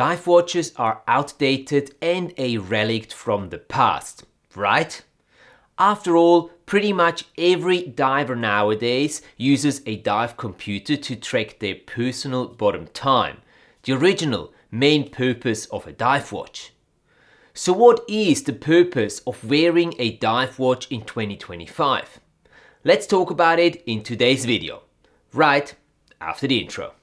Dive watches are outdated and a relic from the past, right? After all, pretty much every diver nowadays uses a dive computer to track their personal bottom time, the original main purpose of a dive watch. So what is the purpose of wearing a dive watch in 2025? Let's talk about it in today's video, right after the intro.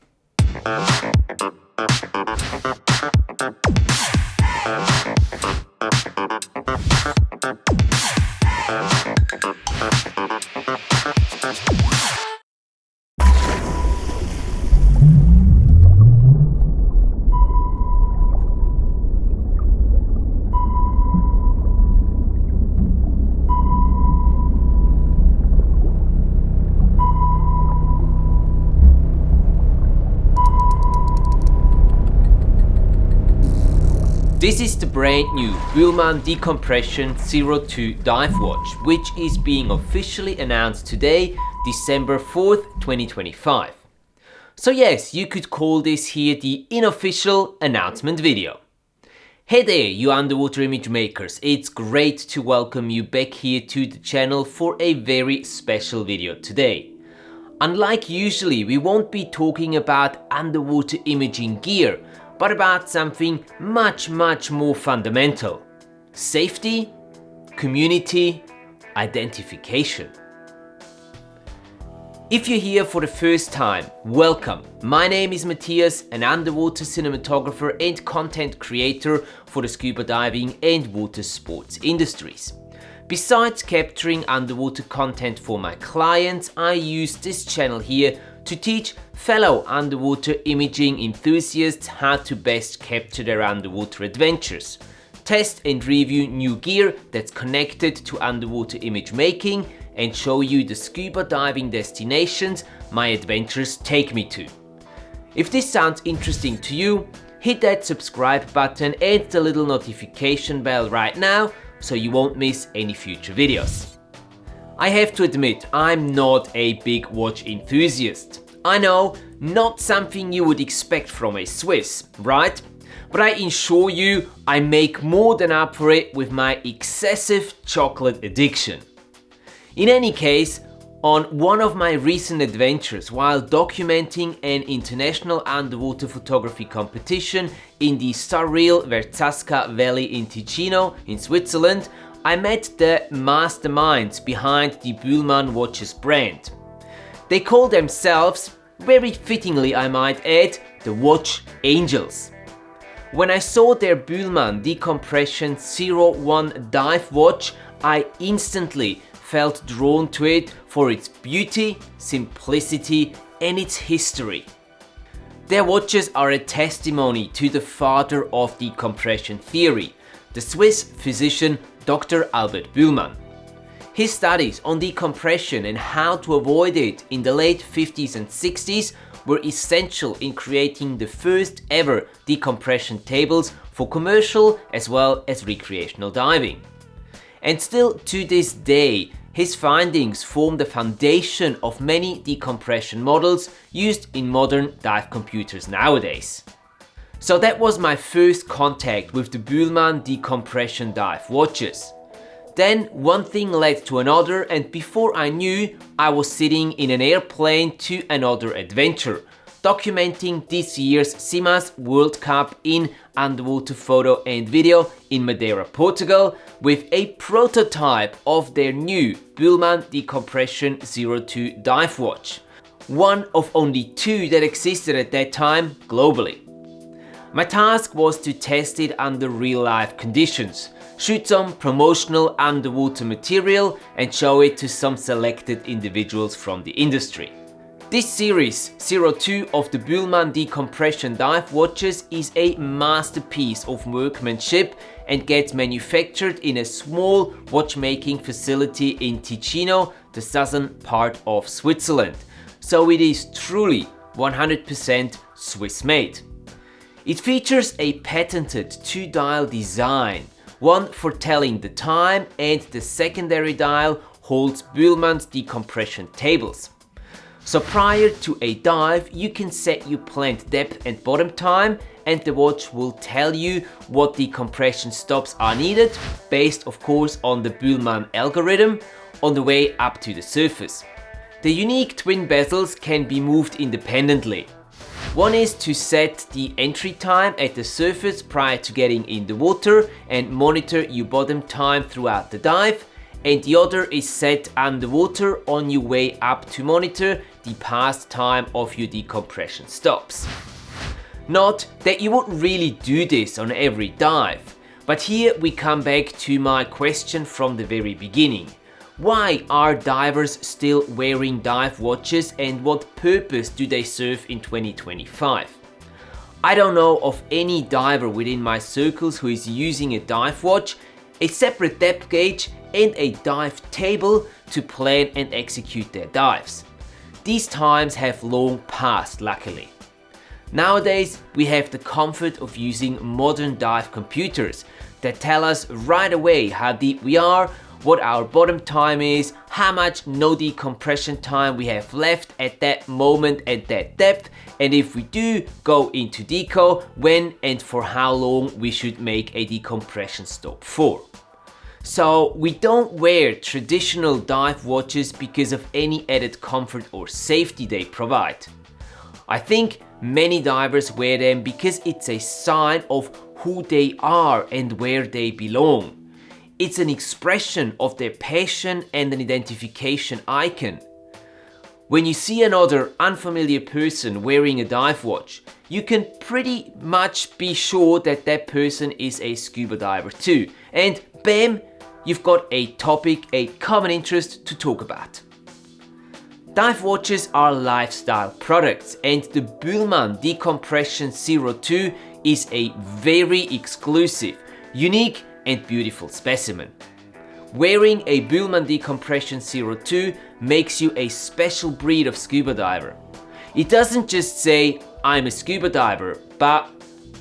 This is the brand new Bühlmann Decompression 02 dive watch, which is being officially announced today, December 4th, 2025. So yes, you could call this here the unofficial announcement video. Hey there, you underwater image makers, it's great to welcome you back here to the channel for a very special video today. Unlike usually, we won't be talking about underwater imaging gear, but about something much more fundamental. Safety, community, identification. If you're here for the first time, welcome. My name is Matthias, an underwater cinematographer and content creator for the scuba diving and water sports industries. Besides capturing underwater content for my clients, I use this channel here to teach fellow underwater imaging enthusiasts how to best capture their underwater adventures, test and review new gear that's connected to underwater image making, and show you the scuba diving destinations my adventures take me to. If this sounds interesting to you, hit that subscribe button and the little notification bell right now so you won't miss any future videos. I have to admit, I'm not a big watch enthusiast. I know, not something you would expect from a Swiss, right? But I assure you, I make more than up for it with my excessive chocolate addiction. In any case, on one of my recent adventures while documenting an international underwater photography competition in the surreal Verzasca Valley in Ticino in Switzerland, I met the masterminds behind the Bühlmann watches brand. They call themselves, very fittingly I might add, the Watch Angels. When I saw their Bühlmann Decompression 01 dive watch, I instantly felt drawn to it for its beauty, simplicity and its history. Their watches are a testimony to the father of decompression theory, the Swiss physician Dr. Albert Bühlmann. His studies on decompression and how to avoid it in the late 50s and 60s were essential in creating the first ever decompression tables for commercial as well as recreational diving. And still to this day, his findings form the foundation of many decompression models used in modern dive computers nowadays. So that was my first contact with the Bühlmann Decompression dive watches. Then one thing led to another, and before I knew, I was sitting in an airplane to another adventure, documenting this year's CIMA's World Cup in underwater photo and video in Madeira, Portugal, with a prototype of their new Bühlmann Decompression 02 dive watch, one of only two that existed at that time globally. My task was to test it under real-life conditions, shoot some promotional underwater material and show it to some selected individuals from the industry. This series 02 of the Bühlmann Decompression dive watches is a masterpiece of workmanship and gets manufactured in a small watchmaking facility in Ticino, the southern part of Switzerland. So it is truly 100% Swiss made. It features a patented two-dial design, one for telling the time and the secondary dial holds Bühlmann's decompression tables. So prior to a dive, you can set your planned depth and bottom time and the watch will tell you what decompression stops are needed, based of course on the Bühlmann algorithm, on the way up to the surface. The unique twin bezels can be moved independently. One is to set the entry time at the surface prior to getting in the water and monitor your bottom time throughout the dive, and the other is set underwater on your way up to monitor the past time of your decompression stops. Not that you would really do this on every dive, but here we come back to my question from the very beginning. Why are divers still wearing dive watches and what purpose do they serve in 2025? I don't know of any diver within my circles who is using a dive watch, a separate depth gauge and a dive table to plan and execute their dives. These times have long passed, luckily. Nowadays we have the comfort of using modern dive computers that tell us right away how deep we are, what our bottom time is, how much no decompression time we have left at that moment at that depth, and if we do go into deco, when and for how long we should make a decompression stop for. So we don't wear traditional dive watches because of any added comfort or safety they provide. I think many divers wear them because it's a sign of who they are and where they belong. It's an expression of their passion and an identification icon. When you see another unfamiliar person wearing a dive watch, you can pretty much be sure that that person is a scuba diver too. And bam, you've got a topic, a common interest to talk about. Dive watches are lifestyle products and the Bühlmann Decompression 02 is a very exclusive, unique and beautiful specimen. Wearing a Bühlmann Decompression 02 makes you a special breed of scuba diver. It doesn't just say, I'm a scuba diver, but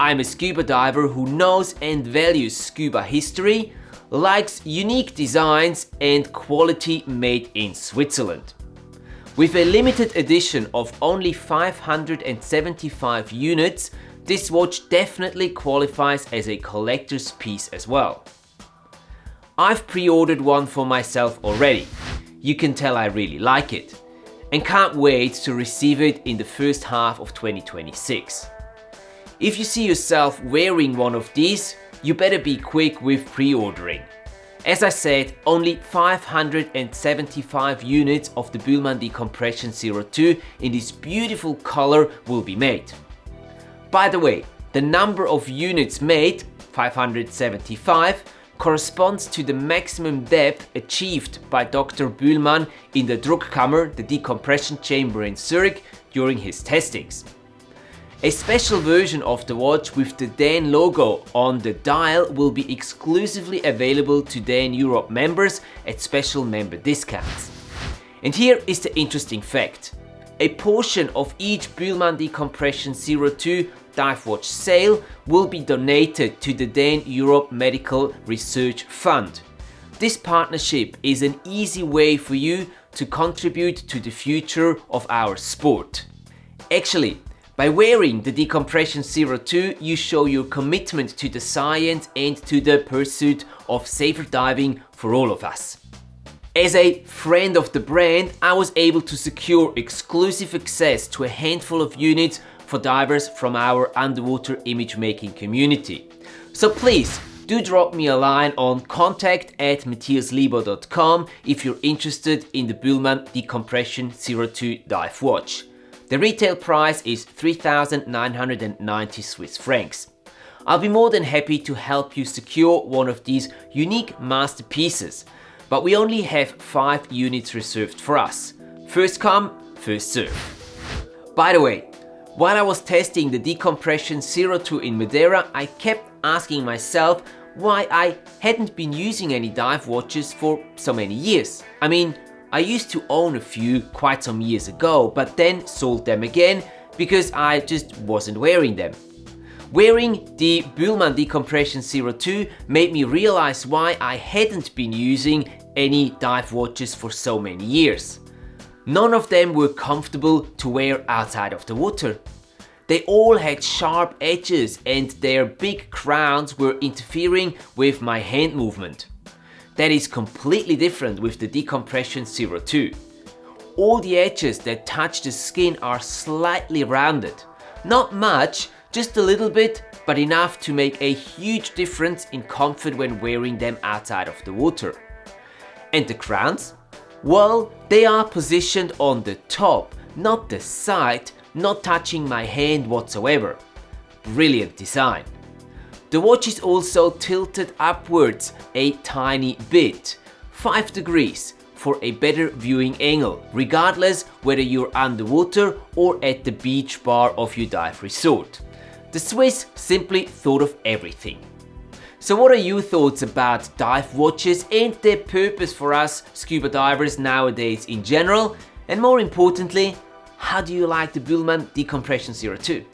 I'm a scuba diver who knows and values scuba history, likes unique designs and quality made in Switzerland. With a limited edition of only 575 units, this watch definitely qualifies as a collector's piece as well. I've pre-ordered one for myself already. You can tell I really like it and can't wait to receive it in the first half of 2026. If you see yourself wearing one of these, you better be quick with pre-ordering. As I said, only 575 units of the Bühlmann Decompression 02 in this beautiful color will be made. By the way, the number of units made, 575, corresponds to the maximum depth achieved by Dr. Bühlmann in the Druckkammer, the decompression chamber in Zurich, during his testings. A special version of the watch with the DAN logo on the dial will be exclusively available to DAN Europe members at special member discounts. And here is the interesting fact. A portion of each Bühlmann Decompression 02 dive watch sale will be donated to the DAN Europe Medical Research Fund. This partnership is an easy way for you to contribute to the future of our sport. Actually, by wearing the Decompression 02, you show your commitment to the science and to the pursuit of safer diving for all of us. As a friend of the brand, I was able to secure exclusive access to a handful of units for divers from our underwater image making community. So please do drop me a line on contact@matthiaslebo.com if you're interested in the Bühlmann Decompression 02 dive watch. The retail price is 3,990 Swiss francs. I'll be more than happy to help you secure one of these unique masterpieces, but we only have 5 units reserved for us. First come, first serve. By the way, while I was testing the Decompression 02 in Madeira, I kept asking myself why I hadn't been using any dive watches for so many years. I mean, I used to own a few quite some years ago, but then sold them again because I just wasn't wearing them. Wearing the Bühlmann Decompression 02 made me realize why I hadn't been using any dive watches for so many years. None of them were comfortable to wear outside of the water. They all had sharp edges and their big crowns were interfering with my hand movement. That is completely different with the Decompression 02. All the edges that touch the skin are slightly rounded. Not much, just a little bit, but enough to make a huge difference in comfort when wearing them outside of the water. And the crowns? Well, they are positioned on the top, not the side, not touching my hand whatsoever. Brilliant design. The watch is also tilted upwards a tiny bit, 5 degrees, for a better viewing angle, regardless whether you're underwater or at the beach bar of your dive resort. The Swiss simply thought of everything. So what are your thoughts about dive watches and their purpose for us scuba divers nowadays in general? And more importantly, how do you like the Bühlmann Decompression 02?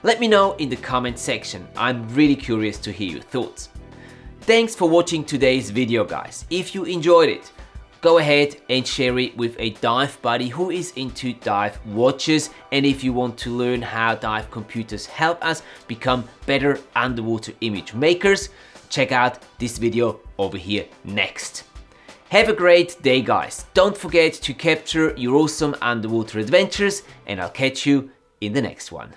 Let me know in the comment section. I'm really curious to hear your thoughts. Thanks for watching today's video, guys. If you enjoyed it, go ahead and share it with a dive buddy who is into dive watches. And if you want to learn how dive computers help us become better underwater image makers, check out this video over here next. Have a great day, guys. Don't forget to capture your awesome underwater adventures, and I'll catch you in the next one.